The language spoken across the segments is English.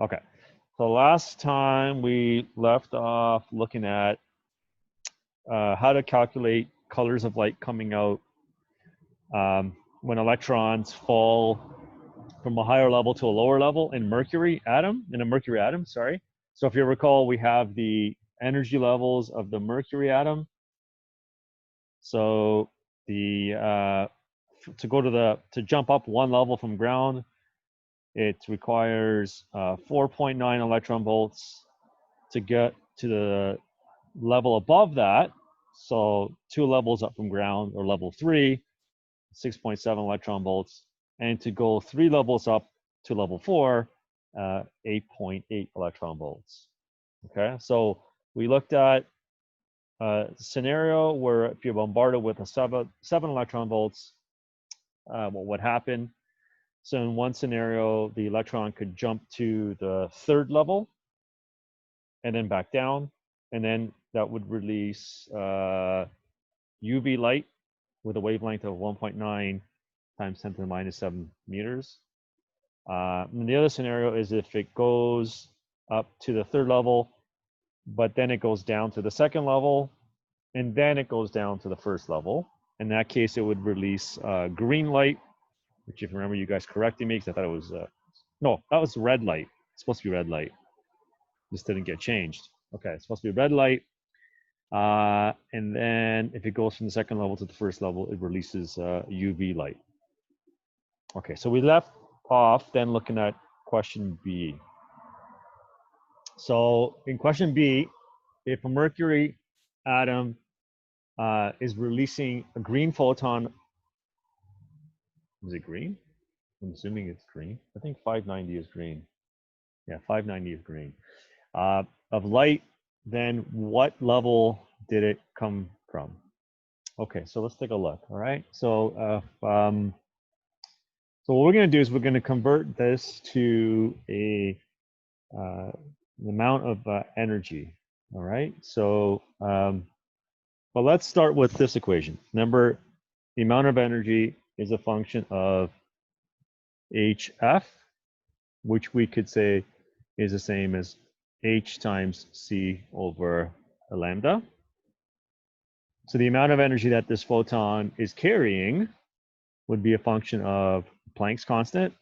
Okay, so last time we left off looking at how to calculate colors of light coming out when electrons fall from a higher level to a lower level in a mercury atom, sorry. So if you recall, we have the energy levels of the mercury atom. So the to jump up one level from ground, it requires 4.9 electron volts to get to the level above that. So 2 levels up from ground, or level 3, 6.7 electron volts. And to go 3 levels up to level 4, 8.8 electron volts. Okay, so we looked at a scenario where if you're bombarded with a 7 electron volts, what would happen? So in one scenario, the electron could jump to the 3rd level and then back down, and then that would release UV light with a wavelength of 1.9 times 10 to the minus 7 meters. And the other scenario is if it goes up to the 3rd level, but then it goes down to the 2nd level, and then it goes down to the 1st level. In that case, it would release green light, which, if you remember, you guys corrected me because I thought it was, no, that was red light. It's supposed to be red light. This didn't get changed. Okay, it's supposed to be red light. And then if it goes from the 2nd level to the 1st level, it releases UV light. Okay, so we left off then looking at question B. So in question B, if a mercury atom is releasing a green photon, is it green? I'm assuming it's green. I think 590 is green. Yeah, 590 is green. Of light, then what level did it come from? Okay, so let's take a look. All right, so so what we're going to do is we're going to convert this to a the amount of energy. All right, so but let's start with this equation. Remember, the amount of energy is a function of HF, which we could say is the same as H times C over a lambda. So the amount of energy that this photon is carrying would be a function of Planck's constant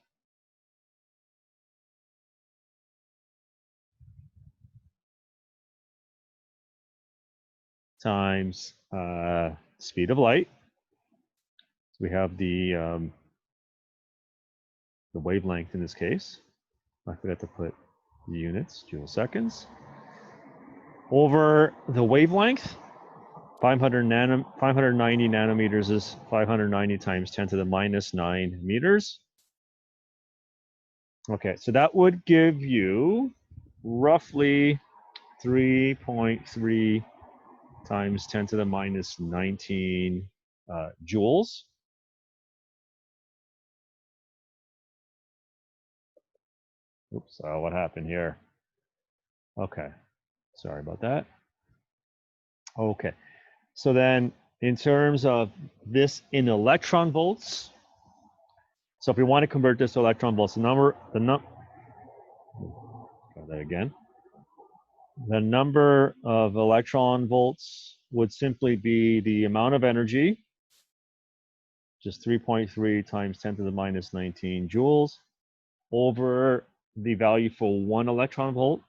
times speed of light. So we have the wavelength in this case. I forgot to put the units, joule seconds, over the wavelength. 590 nanometers is 590 times 10 to the minus 9 meters. Okay, so that would give you roughly 3.3 times 10 to the minus 19 joules. Oops, what happened here? Okay, sorry about that. Okay, so then in terms of this in electron volts, so if we want to convert this to electron volts, the number of electron volts would simply be the amount of energy, just 3.3 times 10 to the minus 19 joules, over the value for 1 electron volt,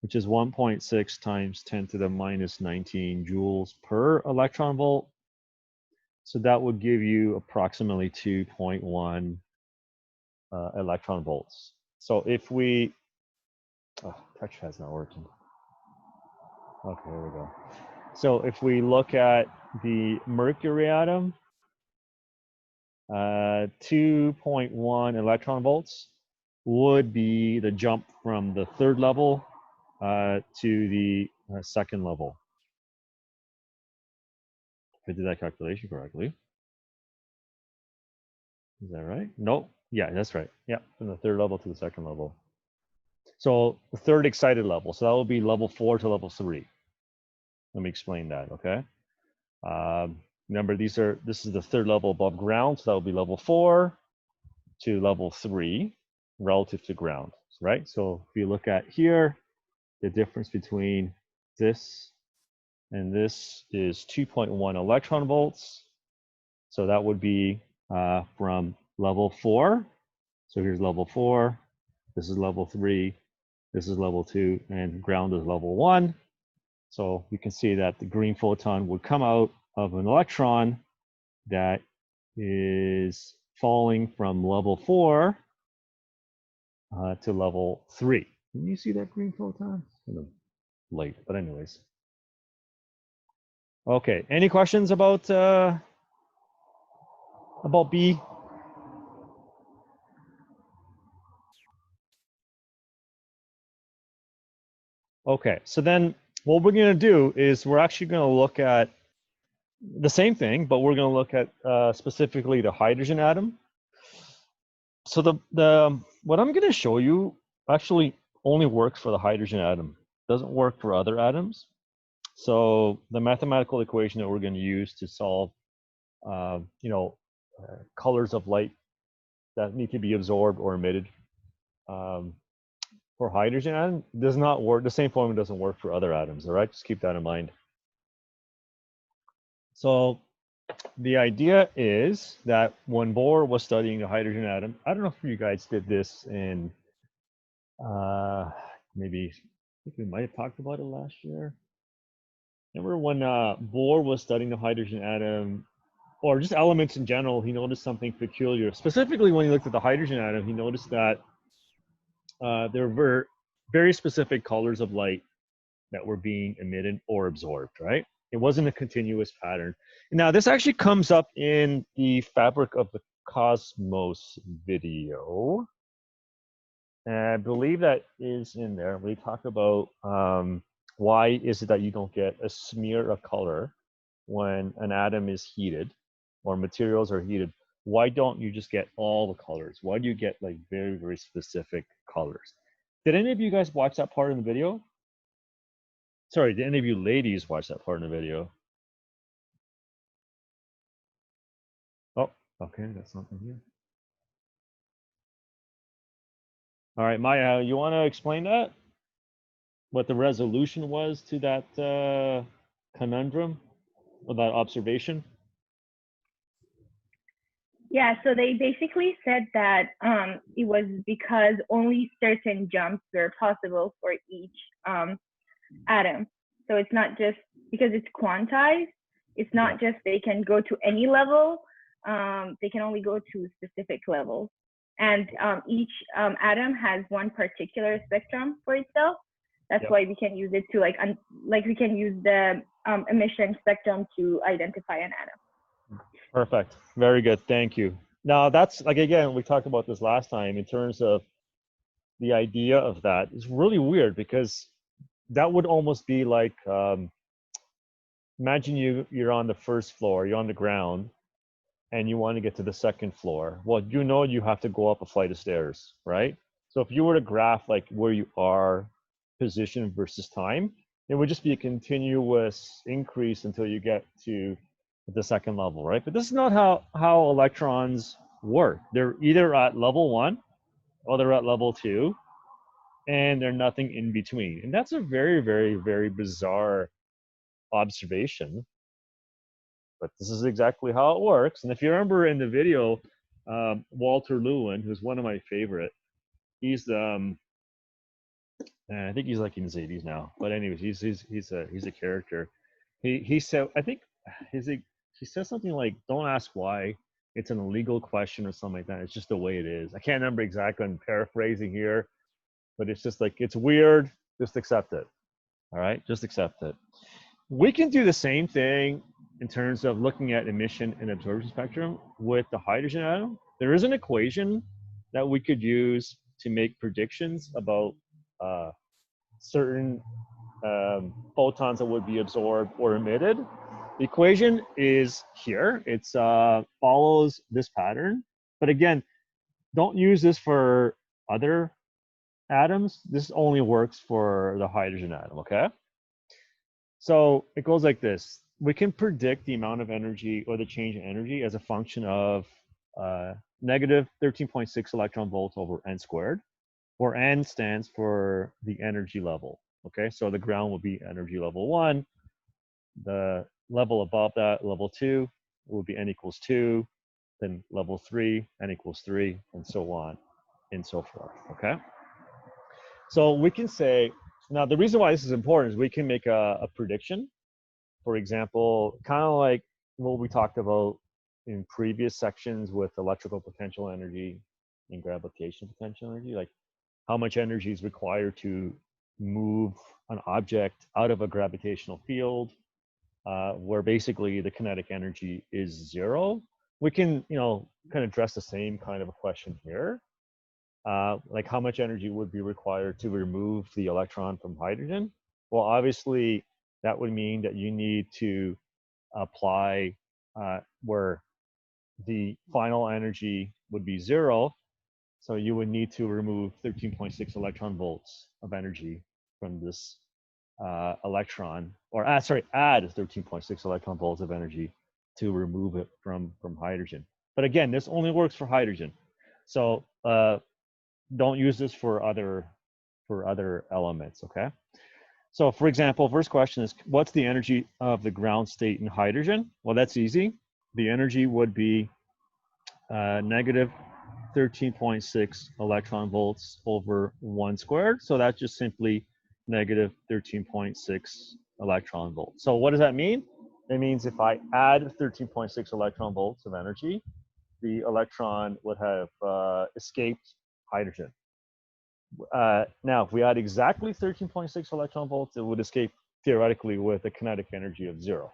which is 1.6 times 10 to the minus 19 joules per electron volt. So that would give you approximately 2.1 electron volts. So if we, touchpad's not working. Okay, there we go. So if we look at the mercury atom, 2.1 electron volts would be the jump from the 3rd level to the 2nd level. If I did that calculation correctly. Is that right? No. Yeah, that's right. Yeah, from the 3rd level to the 2nd level. So the 3rd excited level. So that will be level 4 to level 3. Let me explain that, okay? Remember, this is the 3rd level above ground, so that will be level 4 to level 3. relative to ground, right? So if you look at here, the difference between this and this is 2.1 electron volts. So that would be from level 4. So here's level 4. This is level 3. This is level 2, and ground is level 1. So you can see that the green photon would come out of an electron that is falling from level 4 to level 3. Can you see that green photon? It's kind of light, but anyways. Okay, any questions about B? Okay, so then what we're going to do is we're actually going to look at the same thing, but we're going to look at specifically the hydrogen atom. So the what I'm going to show you actually only works for the hydrogen atom. Doesn't work for other atoms. So the mathematical equation that we're going to use to solve, colors of light that need to be absorbed or emitted for hydrogen atom does not work. The same formula doesn't work for other atoms. All right, just keep that in mind. So the idea is that when Bohr was studying the hydrogen atom, I don't know if you guys did this in maybe, I think we might have talked about it last year. Remember when Bohr was studying the hydrogen atom, or just elements in general, he noticed something peculiar. Specifically, when he looked at the hydrogen atom, he noticed that there were very specific colors of light that were being emitted or absorbed, right? It wasn't a continuous pattern. Now, this actually comes up in the Fabric of the Cosmos video. And I believe that is in there. We talk about why is it that you don't get a smear of color when an atom is heated or materials are heated. Why don't you just get all the colors? Why do you get like very, very specific colors? Did any of you guys watch that part in the video? Sorry, did any of you ladies watch that part in the video? Oh, okay, that's something here. All right, Maya, you want to explain that? What the resolution was to that conundrum or that observation? Yeah, so they basically said that it was because only certain jumps were possible for each atom. So it's not just because it's quantized, it's not just they can go to any level, they can only go to specific levels. And each atom has one particular spectrum for itself. That's why we can use it to like we can use the emission spectrum to identify an atom. Perfect. Very good. Thank you. Now that's like, again, we talked about this last time in terms of the idea of that. It's really weird because that would almost be like, imagine you're on the first floor, you're on the ground, and you want to get to the second floor. Well, you have to go up a flight of stairs, right? So if you were to graph like where you are position versus time, it would just be a continuous increase until you get to the second level, right? But this is not how electrons work. They're either at level 1 or they're at level 2, and they're nothing in between. And that's a very, very, very bizarre observation. But this is exactly how it works. And if you remember in the video, Walter Lewin, who's one of my favorite, he's I think he's like in his 80s now. But anyways, he's a character. He said, I think he says something like, "Don't ask why. It's an illegal question," or something like that. It's just the way it is. I can't remember exactly. I'm paraphrasing here, but it's just like, it's weird. Just accept it. All right, just accept it. We can do the same thing in terms of looking at emission and absorption spectrum with the hydrogen atom. There is an equation that we could use to make predictions about certain photons that would be absorbed or emitted. The equation is here. It follows this pattern. But again, don't use this for other atoms. This only works for the hydrogen atom, okay? So it goes like this. We can predict the amount of energy or the change in energy as a function of negative 13.6 electron volts over n squared, where n stands for the energy level. Okay, so the ground will be energy level 1. The level above that, level 2, will be n equals 2. Then level 3, n equals 3, and so on and so forth. Okay, so we can say, now the reason why this is important is we can make a prediction. For example, kind of like what we talked about in previous sections with electrical potential energy and gravitational potential energy, like how much energy is required to move an object out of a gravitational field, where basically the kinetic energy is 0. We can, kind of address the same kind of a question here. Like how much energy would be required to remove the electron from hydrogen? Well, obviously, that would mean that you need to apply where the final energy would be 0. So you would need to remove 13.6 electron volts of energy from this electron, or add 13.6 electron volts of energy to remove it from hydrogen. But again, this only works for hydrogen. So don't use this for other elements, okay? So for example, first question is, what's the energy of the ground state in hydrogen? Well, that's easy. The energy would be negative 13.6 electron volts over 1 squared. So that's just simply negative 13.6 electron volts. So what does that mean? It means if I add 13.6 electron volts of energy, the electron would have escaped hydrogen. Now, if we add exactly 13.6 electron volts, it would escape theoretically with a kinetic energy of 0.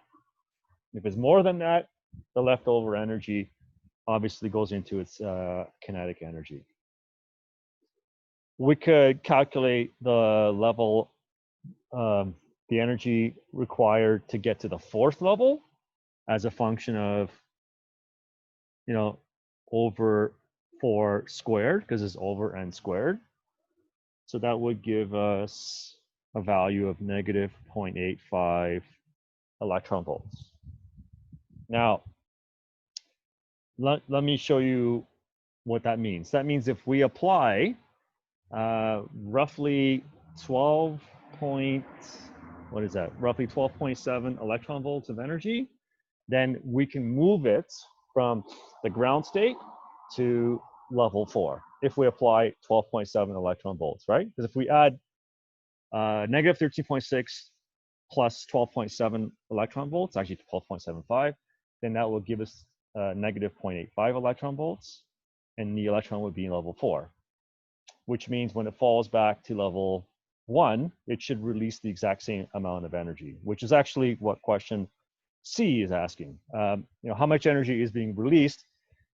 If it's more than that, the leftover energy obviously goes into its kinetic energy. We could calculate the level, the energy required to get to the 4th level as a function of, over 4 squared, because it's over n squared. So that would give us a value of negative 0.85 electron volts. Now, let me show you what that means. That means if we apply roughly 12.7 electron volts of energy, then we can move it from the ground state to level 4 if we apply 12.7 electron volts, right? Because if we add negative 13.6 plus 12.7 electron volts, actually 12.75, then that will give us negative 0.85 electron volts, and the electron would be in level 4, which means when it falls back to level 1, it should release the exact same amount of energy, which is actually what question C is asking. How much energy is being released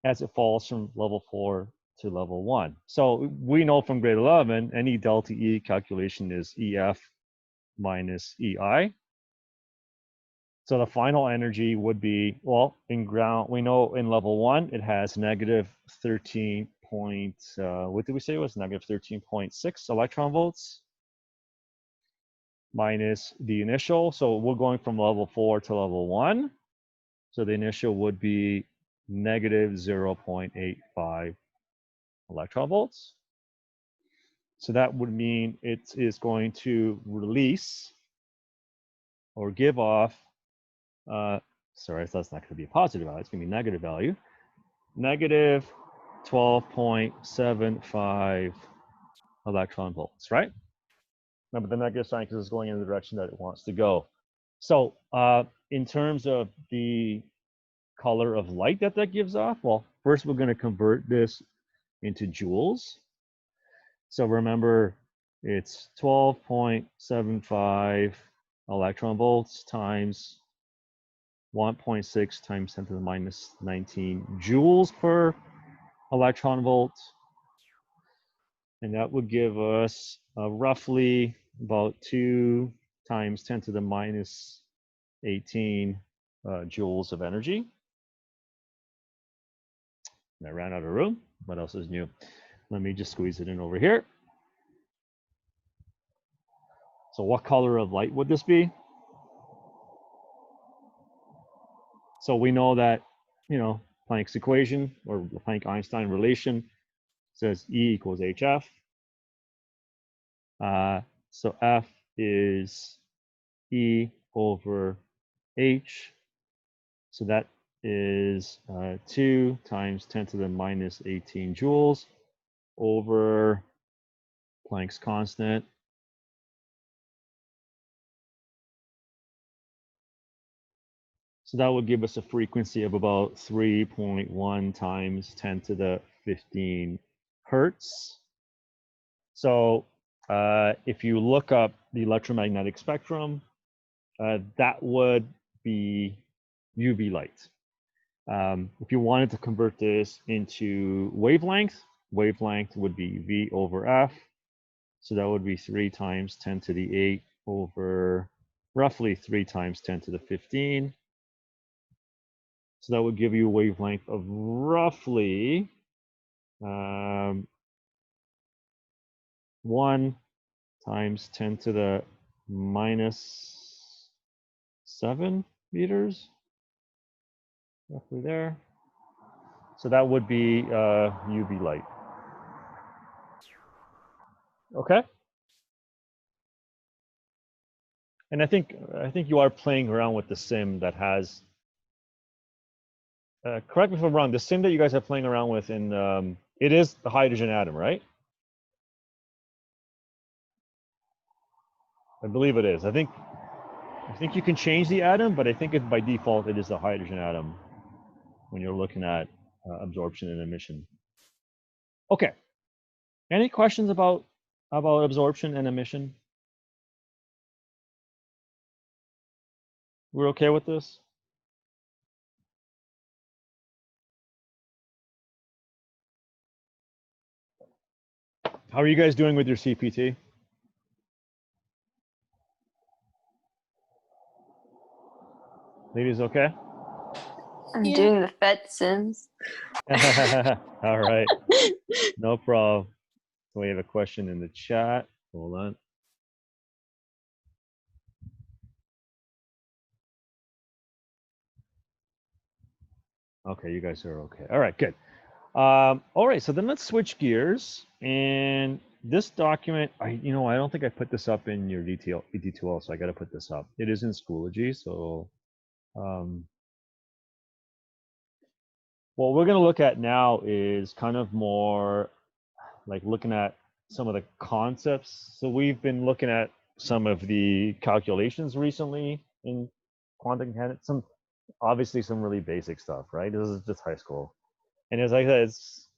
as it falls from level 4 to level 1. So we know from grade 11, any delta E calculation is EF minus EI. So the final energy would be, well, in ground, we know in level 1, it has negative 13 point, what did we say it was? Negative 13.6 electron volts minus the initial. So we're going from level 4 to level 1. So the initial would be negative 0.85 electron volts. So that would mean it is going to release or give off, sorry, that's not going to be a positive value, it's going to be a negative value, negative 12.75 electron volts, right? Remember the negative sign because it's going in the direction that it wants to go. So in terms of the color of light that gives off, well, first we're going to convert this into joules. So remember, it's 12.75 electron volts times 1.6 times 10 to the minus 19 joules per electron volt. And that would give us roughly about 2 times 10 to the minus 18 joules of energy. And I ran out of room. What else is new? Let me just squeeze it in over here. So what color of light would this be? So we know that, Planck's equation, or the Planck-Einstein relation, says E equals hf. So F is E over H. So that is 2 times 10 to the minus 18 joules over Planck's constant. So that would give us a frequency of about 3.1 times 10 to the 15 hertz. So if you look up the electromagnetic spectrum, that would be UV light. If you wanted to convert this into wavelength would be V over F. So that would be 3 times 10 to the 8 over roughly 3 times 10 to the 15. So that would give you a wavelength of roughly 1 times 10 to the minus 7 meters, roughly there. So that would be UV light. Okay. And I think you are playing around with the sim that has. Correct me if I'm wrong. The sim that you guys are playing around with in it is the hydrogen atom, right? I believe it is. I think you can change the atom, but I think by default it is the hydrogen atom when you're looking at absorption and emission. Okay. Any questions about absorption and emission? We're okay with this? How are you guys doing with your CPT? Ladies, okay? I'm doing the FET sims. All right. No problem. So we have a question in the chat. Hold on. Okay, you guys are okay. All right, good. All right, so then let's switch gears. And this document, I don't think I put this up in your ED2L, so I got to put this up. It is in Schoology, so what we're going to look at now is kind of more like looking at some of the concepts. So we've been looking at some of the calculations recently in quantum mechanics. Obviously some really basic stuff, right? This is just high school. And as I said, it's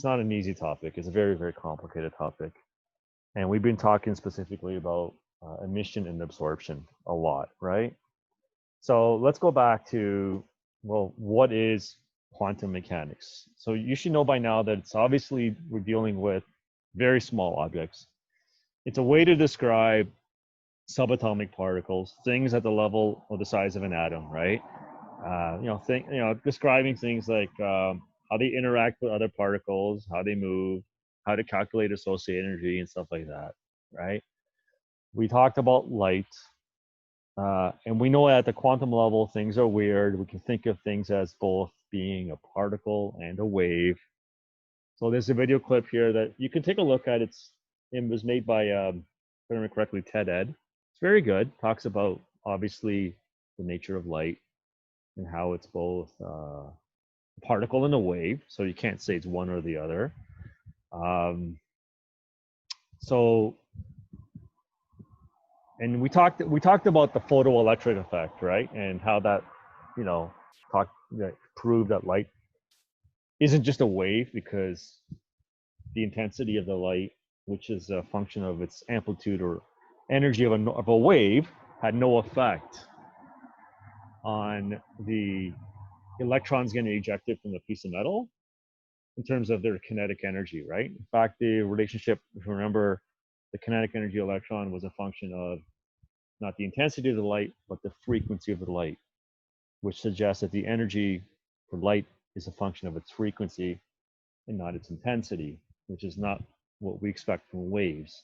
not an easy topic. It's a very, very complicated topic. And we've been talking specifically about emission and absorption a lot, right? So let's go back to, well, what is quantum mechanics? So you should know by now that it's obviously we're dealing with very small objects. It's a way to describe subatomic particles, things at the level or the size of an atom, right? Describing things like how they interact with other particles, how they move, how to calculate associated energy and stuff like that, right? We talked about light, and we know at the quantum level things are weird. We can think of things as both being a particle and a wave. So there's a video clip here that you can take a look at. It was made by, if I remember correctly, Ted Ed. It's very good. Talks about obviously the nature of light and how it's both a particle and a wave. So you can't say it's one or the other. And we talked about the photoelectric effect, right? And how that, proved that light isn't just a wave, because the intensity of the light, which is a function of its amplitude or energy of a wave, had no effect on the electrons getting ejected from the piece of metal in terms of their kinetic energy, right? In fact, the relationship, if you remember, the kinetic energy electron was a function of not the intensity of the light, but the frequency of the light, which suggests that the energy for light is a function of its frequency and not its intensity, which is not what we expect from waves.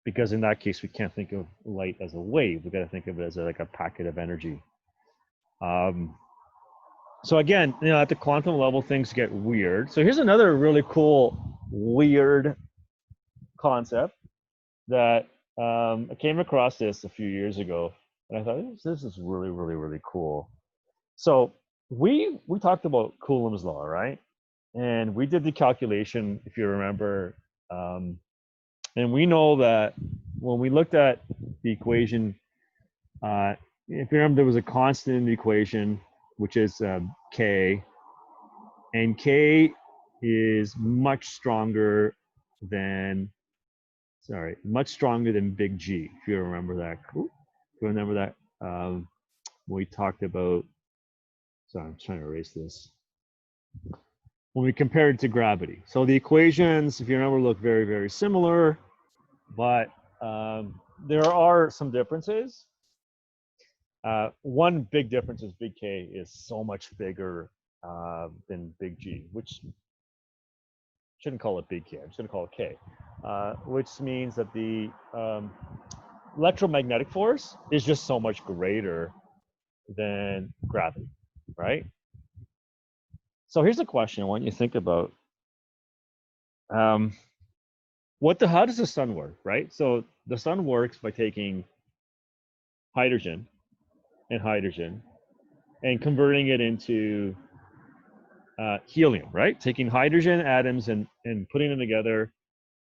Because in that case, we can't think of light as a wave. We got to think of it as like a packet of energy. So again, at the quantum level, things get weird. So here's another really cool, weird concept that I came across this a few years ago, and I thought this is really, really, really cool. So we talked about Coulomb's law, right? And we did the calculation, if you remember, and we know that when we looked at the equation, if you remember, there was a constant in the equation, which is K, and K is much stronger than, much stronger than big G, if you remember that. If you remember that, we talked about, sorry, I'm trying to erase this. When we compared it to gravity. So the equations, if you remember, look very, very similar, but there are some differences. One big difference is big K is so much bigger than big G, which shouldn't call it big K, I'm just gonna call it K, which means that the electromagnetic force is just so much greater than gravity, right? So here's a question I want you to think about. How does the sun work, right? So the sun works by taking hydrogen and converting it into helium, right? Taking hydrogen atoms and putting them together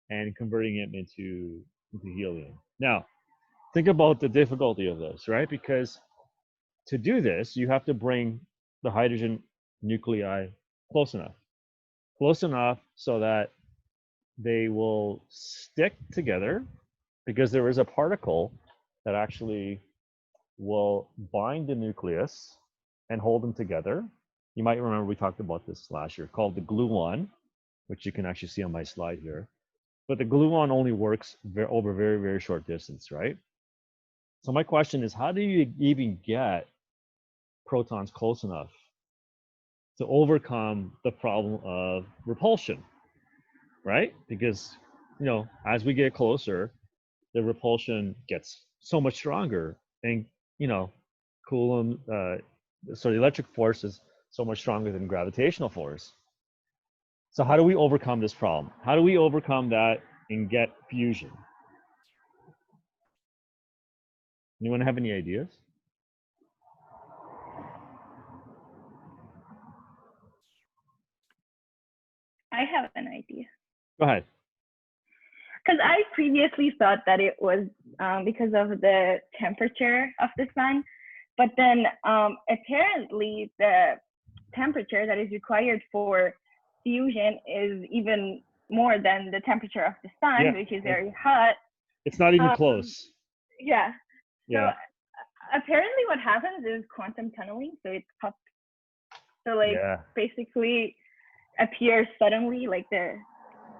and converting it into helium. Now, think about the difficulty of this, right? Because to do this, you have to bring the hydrogen nuclei close enough so that they will stick together, because there is a particle that actually will bind the nucleus and hold them together. You might remember we talked about this last year, called the gluon, which you can actually see on my slide here. But the gluon only works over very, very short distance, right? So my question is, how do you even get protons close enough to overcome the problem of repulsion, right? Because, as we get closer, the repulsion gets so much stronger, and, Coulomb, so the electric force is so much stronger than gravitational force. So how do we overcome this problem? How do we overcome that and get fusion? Anyone have any ideas? I have an idea. Go ahead. Because I previously thought that it was because of the temperature of the sun, but then apparently the temperature that is required for fusion is even more than the temperature of the sun, which is very hot. It's not even close. Yeah. Yeah. So apparently what happens is quantum tunneling. So it pops. So basically appears suddenly, like the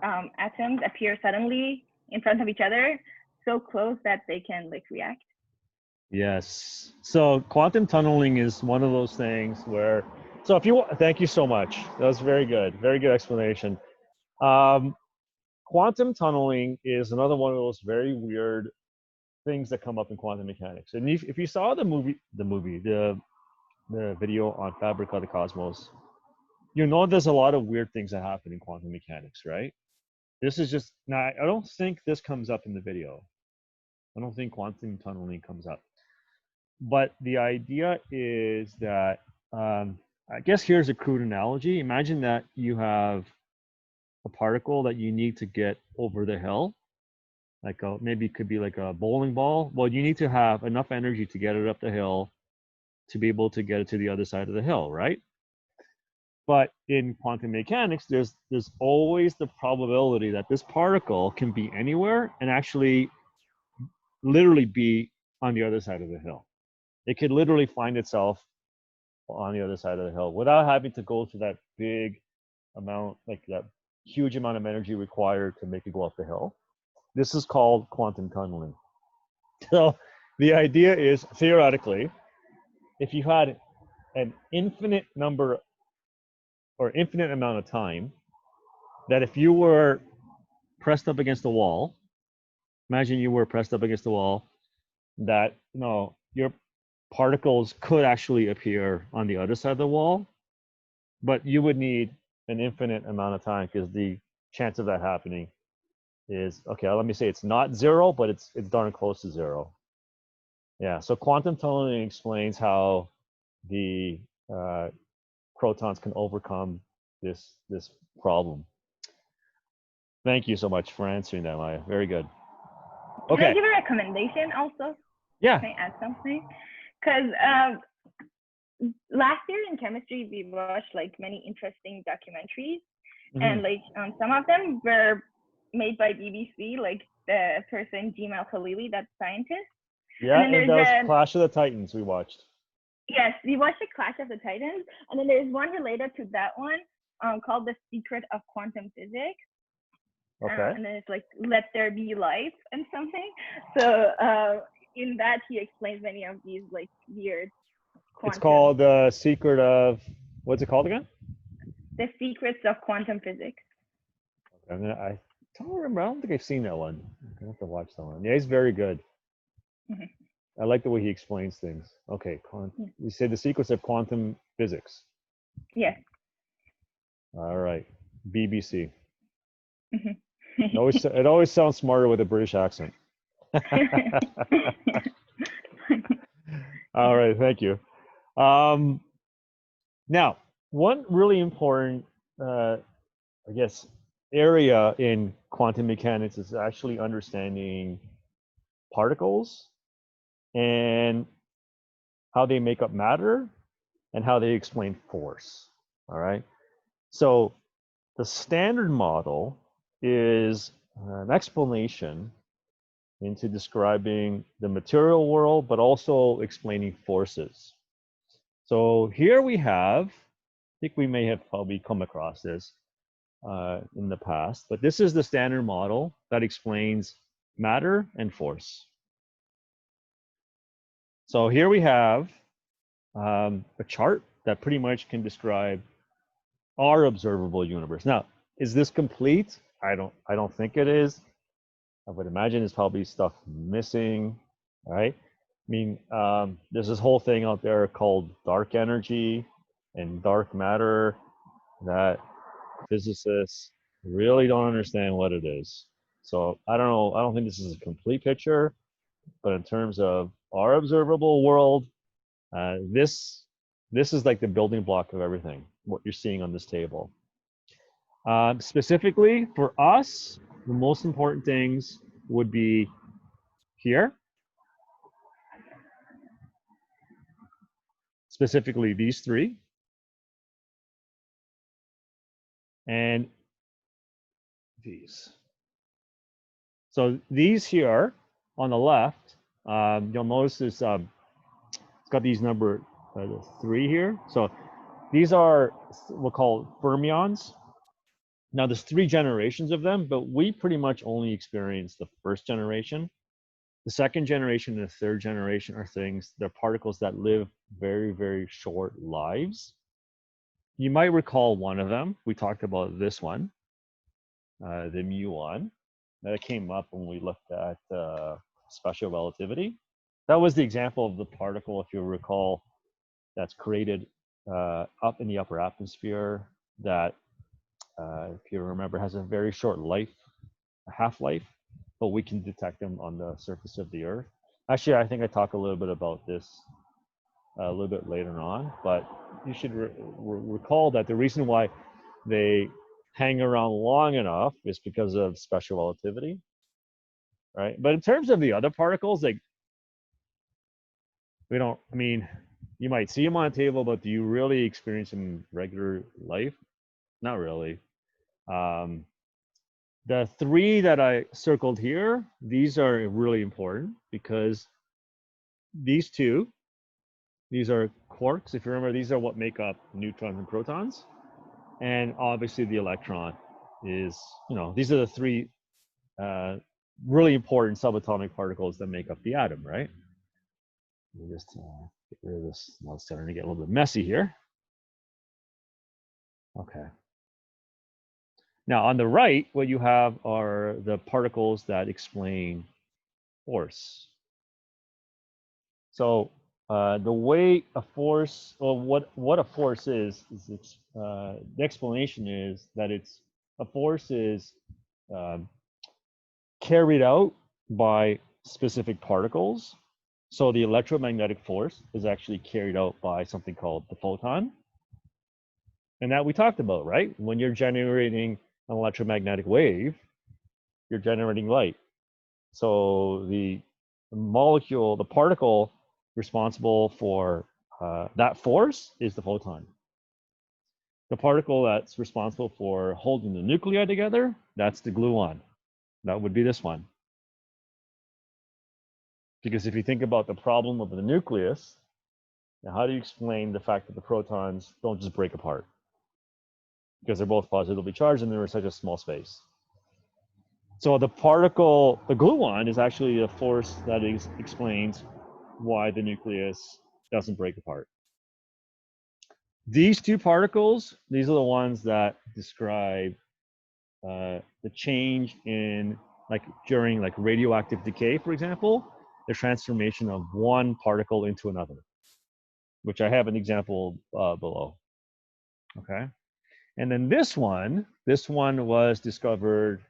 atoms appear suddenly in front of each other, so close that they can react. Yes. So quantum tunneling is one of those things where, so if you want, thank you so much. That was very good explanation. Quantum tunneling is another one of those very weird things that come up in quantum mechanics. And if you saw the video on Fabric of the Cosmos, you know there's a lot of weird things that happen in quantum mechanics, right? This is just, now I don't think this comes up in the video. I don't think quantum tunneling comes up. But the idea is that, I guess here's a crude analogy. Imagine that you have a particle that you need to get over the hill. Maybe it could be like a bowling ball. Well, you need to have enough energy to get it up the hill to be able to get it to the other side of the hill, right? But in quantum mechanics, there's always the probability that this particle can be anywhere and actually literally be on the other side of the hill. It could literally find itself on the other side of the hill without having to go through that big amount, that huge amount of energy required to make it go up the hill. This is called quantum tunneling. So the idea is, theoretically, if you had an infinite number or infinite amount of time, that if you were pressed up against the wall, imagine you were pressed up against the wall, that your particles could actually appear on the other side of the wall, but you would need an infinite amount of time because the chance of that happening is, okay, let me say it's not zero, but it's darn close to zero. Yeah, so quantum tunneling explains how the protons can overcome this problem. Thank you so much for answering that, Maya. Very good. Can I Okay. give a recommendation also? Yeah. Can I add something? Because last year in chemistry, we watched like many interesting documentaries, and like some of them were made by BBC, like the person Jimal Khalili, that scientist. Yeah, and that was Clash of the Titans we watched. Yes, we watched the Clash of the Titans, and then there's one related to that one called The Secret of Quantum Physics. Okay. And then it's like, let there be life and something. So in that, he explains many of these like weird quantum. It's called The Secret of, what's it called again? The Secrets of Quantum Physics. Okay, I don't remember. I don't think I've seen that one. I'm gonna have to watch that one. Yeah, he's very good. I like the way he explains things. Okay, you said The Secrets of Quantum Physics. Yes. All right, BBC. It always sounds smarter with a British accent. All right, thank you. Now, one really important, I guess, area in quantum mechanics is actually understanding particles and how they make up matter and how they explain force. All right. So the standard model is an explanation into describing the material world, but also explaining forces. So here we have, I think we may have probably come across this in the past, but this is the standard model that explains matter and force. So here we have a chart that pretty much can describe our observable universe. Now, is this complete? I don't think it is. I would imagine there's probably stuff missing, right? I mean, there's this whole thing out there called dark energy and dark matter that physicists really don't understand what it is. So I don't know. I don't think this is a complete picture, but in terms of our observable world, this is like the building block of everything, what you're seeing on this table. Specifically for us, the most important things would be here. Specifically these three. And these. So these here on the left, you'll notice this, it's got these number 3 here. So these are, we'll call fermions. Now there's 3 generations of them, but we pretty much only experience the first generation. The second generation and the third generation are things, they're particles that live very, very short lives. You might recall one of them. We talked about this one, the muon. That came up when we looked at special relativity. That was the example of the particle, if you recall, that's created up in the upper atmosphere that, if you remember, has a very short life, half-life, but we can detect them on the surface of the Earth. Actually, I think I talk a little bit about this a little bit later on, but you should recall that the reason why they hang around long enough is because of special relativity, right? But in terms of the other particles, like, we don't, I mean, you might see them on a table, but do you really experience them in regular life? Not really. The 3 that I circled here, these are really important because these 2, these are quarks. If you remember, these are what make up neutrons and protons. And obviously the electron is, these are the 3 really important subatomic particles that make up the atom, right? Let me just get rid of this. Now it's starting to get a little bit messy here. Okay. Now on the right, what you have are the particles that explain force. So the way a force, or what a force is it's, the explanation is that a force is carried out by specific particles. So the electromagnetic force is actually carried out by something called the photon. And that we talked about, right? When you're generating an electromagnetic wave, you're generating light. So the molecule, the particle responsible for that force is the photon. The particle that's responsible for holding the nuclei together, that's the gluon. That would be this one. Because if you think about the problem of the nucleus, now how do you explain the fact that the protons don't just break apart? Because they're both positively charged and they're in such a small space. So the particle, the gluon, is actually a force that explains why the nucleus doesn't break apart. These two particles, these are the ones that describe the change in, like during like radioactive decay, for example, the transformation of one particle into another, which I have an example below. Okay. And then this one was discovered,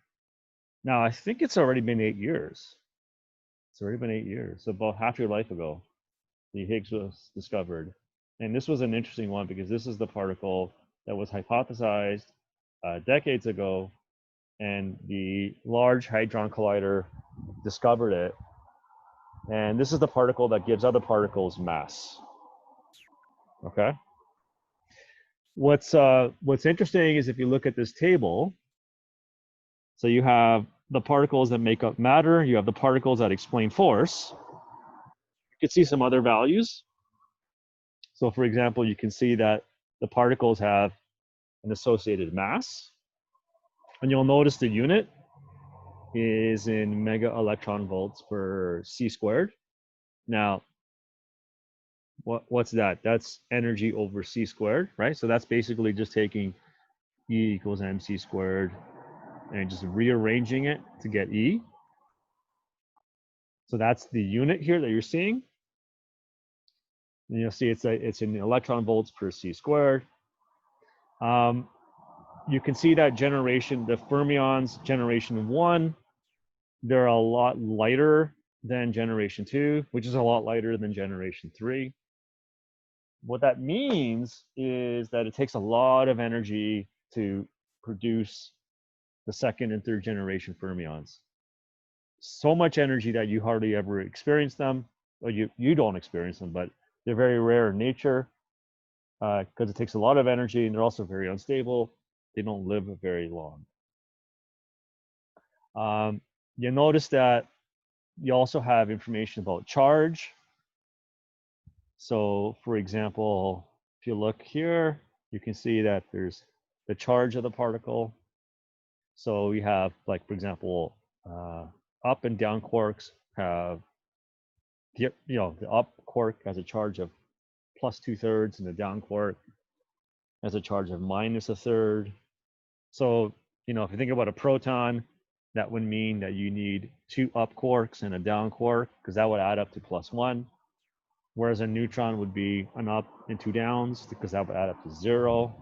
now I think it's already been 8 years. It's already been 8 years, so about half your life ago, the Higgs was discovered. And this was an interesting one because this is the particle that was hypothesized decades ago, and the Large Hadron Collider discovered it. And this is the particle that gives other particles mass. Okay. What's interesting is if you look at this table, so you have the particles that make up matter, you have the particles that explain force. You can see some other values. So for example, you can see that the particles have an associated mass. And you'll notice the unit is in mega electron volts per c squared. Now, what's that? That's energy over c squared, right? So that's basically just taking E equals mc squared and just rearranging it to get E. So that's the unit here that you're seeing. And you'll see it's in electron volts per c squared. You can see that generation, the fermions, generation 1, they're a lot lighter than generation 2, which is a lot lighter than generation 3. What that means is that it takes a lot of energy to produce the second and third generation fermions. So much energy that you hardly ever experience them, or you don't experience them, but they're very rare in nature because it takes a lot of energy, and they're also very unstable. They don't live very long. You notice that you also have information about charge. So for example, if you look here, you can see that there's the charge of the particle. So we have, like, for example, up and down quarks have, the up quark has a charge of plus 2/3, and the down quark has a charge of minus 1/3. So, if you think about a proton, that would mean that you need 2 up quarks and a down quark, because that would add up to +1. Whereas a neutron would be an up and 2 downs, because that would add up to 0.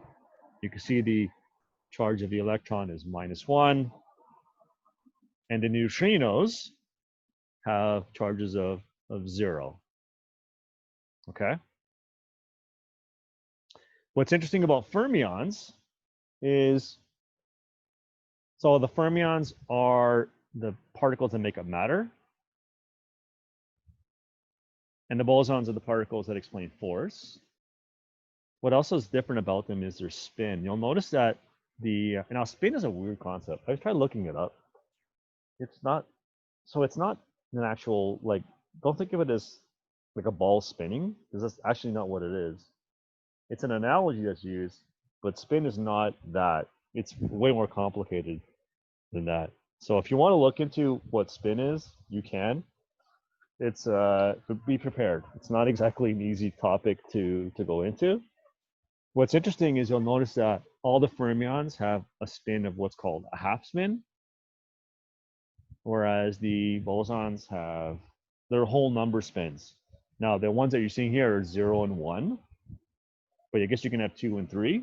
You can see the charge of the electron is -1. And the neutrinos have charges of 0. Okay. What's interesting about fermions is, so the fermions are the particles that make up matter, and the bosons are the particles that explain force. What also is different about them is their spin. You'll notice that now spin is a weird concept. I've tried looking it up. It's not an actual, like, don't think of it as like a ball spinning, because that's actually not what it is. It's an analogy that's used, but spin is not that. It's way more complicated than that. So if you want to look into what spin is, you can. It's be prepared. It's not exactly an easy topic to go into. What's interesting is you'll notice that all the fermions have a spin of what's called a half spin, whereas the bosons have their whole number spins. Now, the ones that you're seeing here are 0 and 1, but I guess you can have 2 and 3,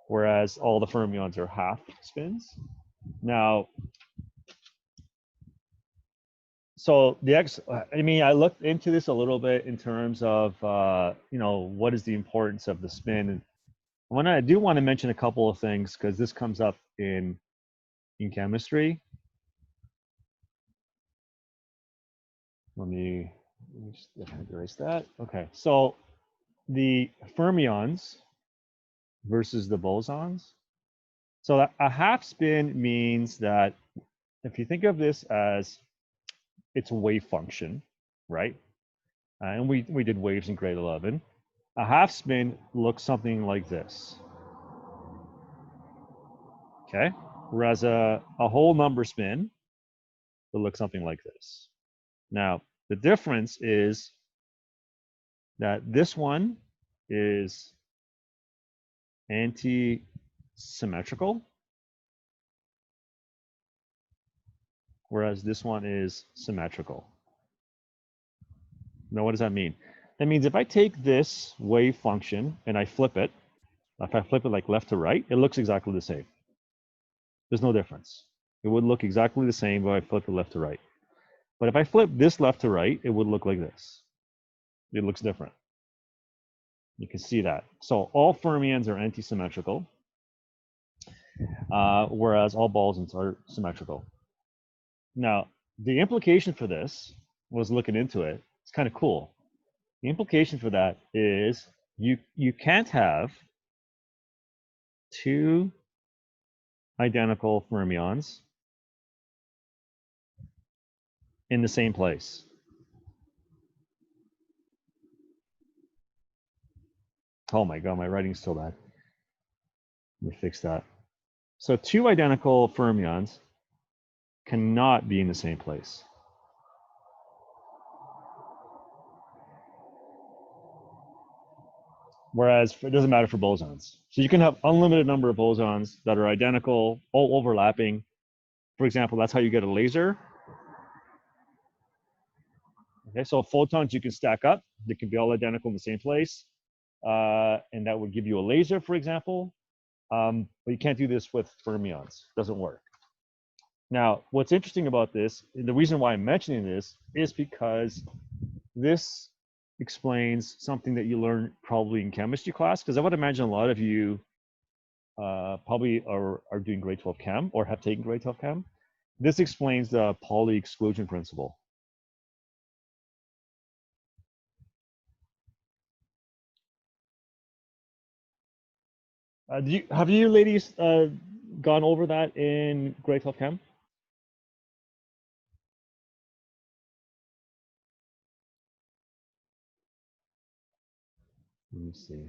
whereas all the fermions are half spins. Now, so I looked into this a little bit in terms of, what is the importance of the spin. And I do want to mention a couple of things because this comes up in chemistry. Let me just erase that. Okay, so the fermions versus the bosons. So a half spin means that if you think of this as its wave function, right? And we did waves in grade 11. A half spin looks something like this. Okay, whereas a whole number spin will look something like this. Now, the difference is that this one is anti-symmetrical, whereas this one is symmetrical. Now, what does that mean? That means if I take this wave function and I flip it, if I flip it like left to right, it looks exactly the same. There's no difference. It would look exactly the same if I flip it left to right. But if I flip this left to right, it would look like this. It looks different. You can see that. So all fermions are anti-symmetrical, whereas all bosons are symmetrical. Now, the implication for this was looking into it. It's kind of cool. The implication for that is you can't have two identical fermions in the same place. Oh my God, my writing's so bad. Let me fix that. So two identical fermions cannot be in the same place. Whereas it doesn't matter for bosons. So you can have unlimited number of bosons that are identical, all overlapping. For example, that's how you get a laser. Okay, so photons you can stack up. They can be all identical in the same place. And that would give you a laser, for example. But you can't do this with fermions. It doesn't work. Now, what's interesting about this, and the reason why I'm mentioning this is because this explains something that you learned probably in chemistry class, because I would imagine a lot of you probably are doing grade 12 chem or have taken grade 12 chem. This explains the Pauli exclusion principle. Have you ladies gone over that in grade 12 chem? Let me see.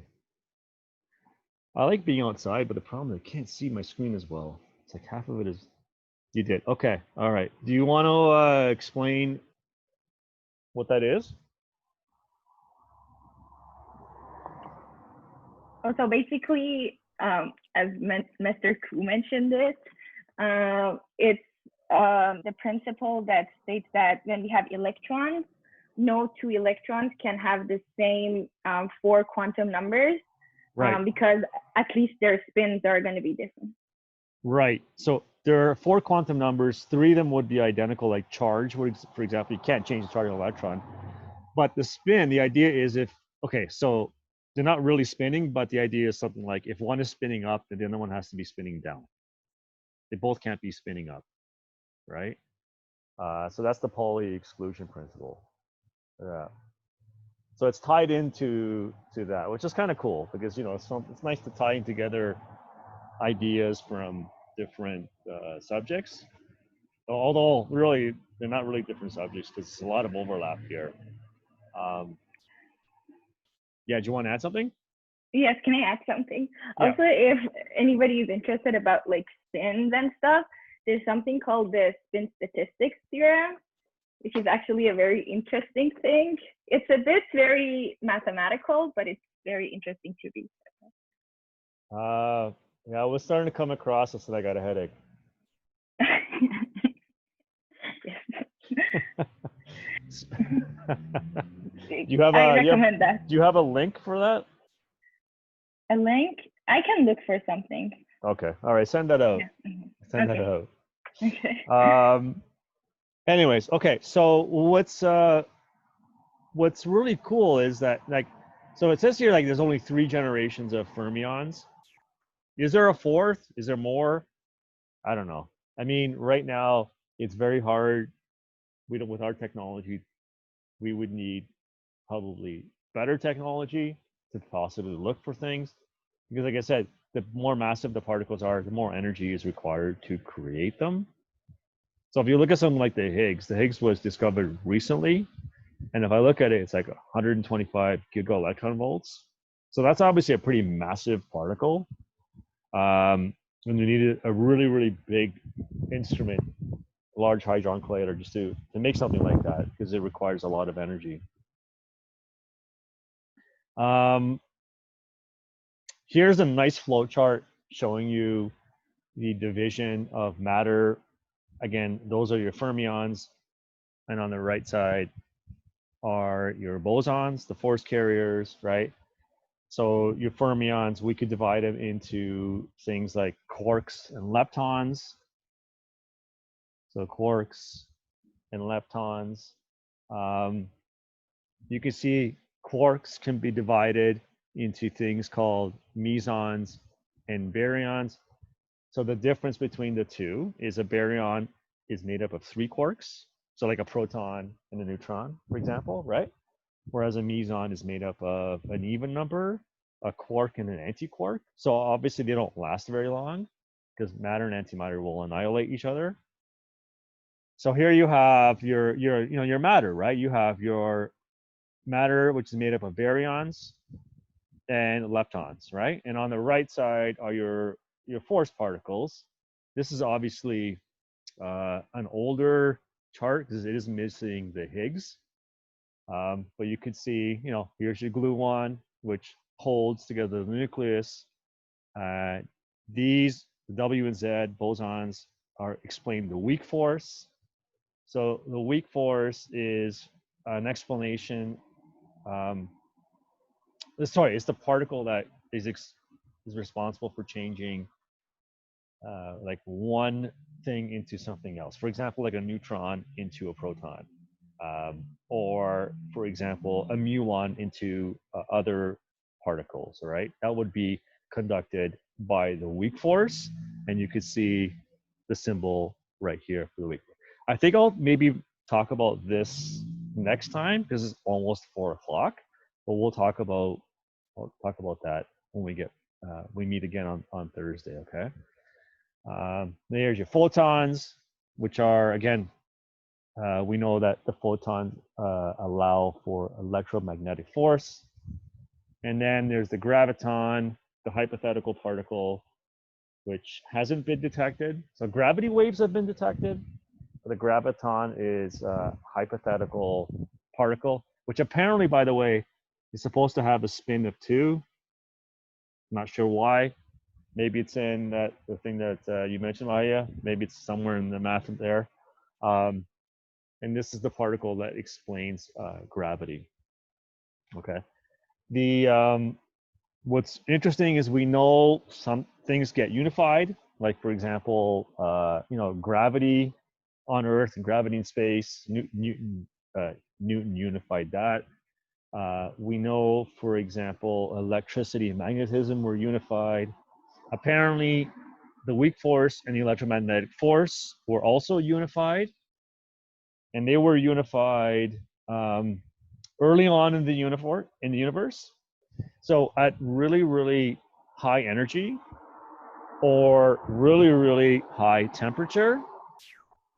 I like being outside, but the problem is I can't see my screen as well. It's like half of it is. You did. Okay. All right. Do you want to explain what that is? Oh, so basically, as Mr. Koo mentioned it's the principle that states that when we have electrons, no two electrons can have the same 4 quantum numbers, right? Because at least their spins are going to be different. Right. So there are 4 quantum numbers. 3 of them would be identical, like charge. For example, you can't change the charge of an electron. But the spin, the idea is so they're not really spinning, but the idea is something like if one is spinning up, then the other one has to be spinning down. They both can't be spinning up, right? So that's the Pauli exclusion principle. Yeah. So it's tied into that, which is kind of cool because it's nice to tie together ideas from different subjects. Although really they're not really different subjects because there's a lot of overlap here. Yeah, do you want to add something? Yes, can I add something? Yeah. Also, if anybody is interested about like spins and stuff, there's something called the spin statistics theorem, which is actually a very interesting thing. It's a bit very mathematical, but it's very interesting to read. Yeah, I was starting to come across this and I got a headache. you have I a recommend that. do you have a link for that? A link? I can look for something. Okay. All right. Send that out. Yeah. Mhm. Send that Okay. out. Okay. Anyways, okay. So what's really cool is that, like, so it says here, like, there's only 3 generations of fermions. Is there a 4th? Is there more? I don't know. I mean, right now it's very hard. We don't, with our technology, we would need probably better technology to possibly look for things, because, like I said, the more massive the particles are, the more energy is required to create them. So if you look at something like the Higgs was discovered recently, and if I look at it, it's like 125 giga electron volts. So that's obviously a pretty massive particle. And you need a really, really big instrument, large hadron collider, just to make something like that, because it requires a lot of energy. Here's a nice flow chart showing you the division of matter. Again, those are your fermions, and on the right side are your bosons, the force carriers, right? So your fermions, we could divide them into things like quarks and leptons. So quarks and leptons. You can see quarks can be divided into things called mesons and baryons. So the difference between the two is a baryon is made up of 3 quarks. So like a proton and a neutron, for example, right? Whereas a meson is made up of an even number, a quark and an antiquark. So obviously they don't last very long, because matter and antimatter will annihilate each other. So here you have your matter, right? You have your matter, which is made up of baryons and leptons, right? And on the right side are your force particles. This is obviously an older chart because it is missing the Higgs. But you could see, here's your gluon, which holds together the nucleus. These, the W and Z bosons, explain the weak force. So the weak force is an explanation. Sorry, it's the particle that is responsible for changing like one thing into something else. For example, like a neutron into a proton, or for example, a muon into other particles. Right? That would be conducted by the weak force, and you could see the symbol right here for the weak force. I think I'll maybe talk about this next time because it's almost 4 o'clock, but we'll talk about that when we meet again on Thursday. Okay. There's your photons, which are, again, we know that the photons allow for electromagnetic force. And then there's the graviton, the hypothetical particle, which hasn't been detected. So gravity waves have been detected. But the graviton is a hypothetical particle, which apparently, by the way, is supposed to have a spin of 2. I'm not sure why. Maybe it's in the thing that you mentioned, Maya. Maybe it's somewhere in the math there. And this is the particle that explains gravity. Okay. What's interesting is we know some things get unified. Like, for example, gravity on Earth and gravity in space. Newton unified that. We know, for example, electricity and magnetism were unified. Apparently, the weak force and the electromagnetic force were also unified, and they were unified early on in the universe. So at really, really high energy or really, really high temperature,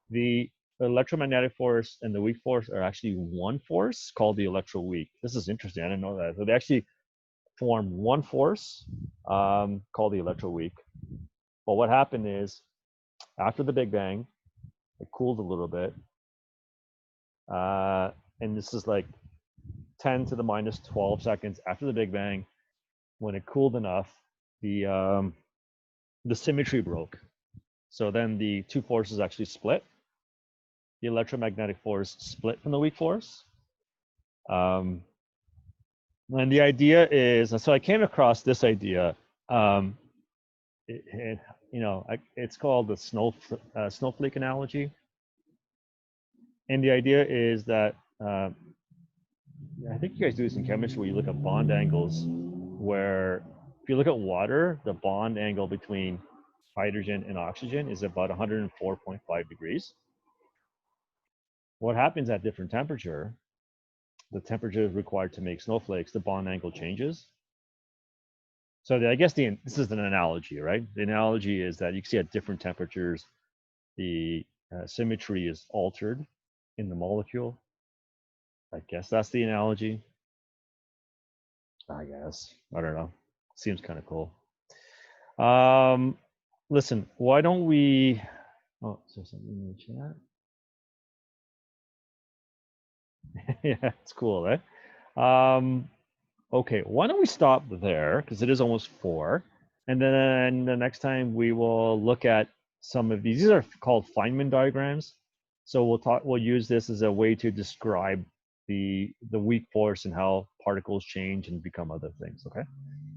the electromagnetic force and the weak force are actually one force called the electroweak. This is interesting. I didn't know that. So they actually form one force called the electroweak. But what happened is, after the Big Bang, it cooled a little bit. And this is like 10 to the minus 12 seconds after the Big Bang. When it cooled enough, the symmetry broke. So then the two forces actually split. the electromagnetic force split from the weak force. And the idea is, so I came across this idea. It's called the snowflake analogy. And the idea is that, I think you guys do this in chemistry where you look at bond angles, where if you look at water, the bond angle between hydrogen and oxygen is about 104.5 degrees. What happens at different temperature, the temperature is required to make snowflakes, the bond angle changes. So I guess this is an analogy, right? The analogy is that you can see at different temperatures, the symmetry is altered in the molecule. I guess that's the analogy. I guess. I don't know. Seems kind of cool. Listen, why don't we... Oh, is there something in the chat? Yeah, it's cool, right? Okay, why don't we stop there, because it is almost 4. And then the next time we will look at some of these. These are called Feynman diagrams. So we'll use this as a way to describe the weak force and how particles change and become other things, okay?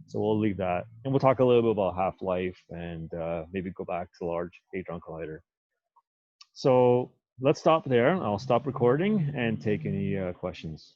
So we'll leave that. And we'll talk a little bit about half-life and maybe go back to Large Hadron Collider. So let's stop there. I'll stop recording and take any questions.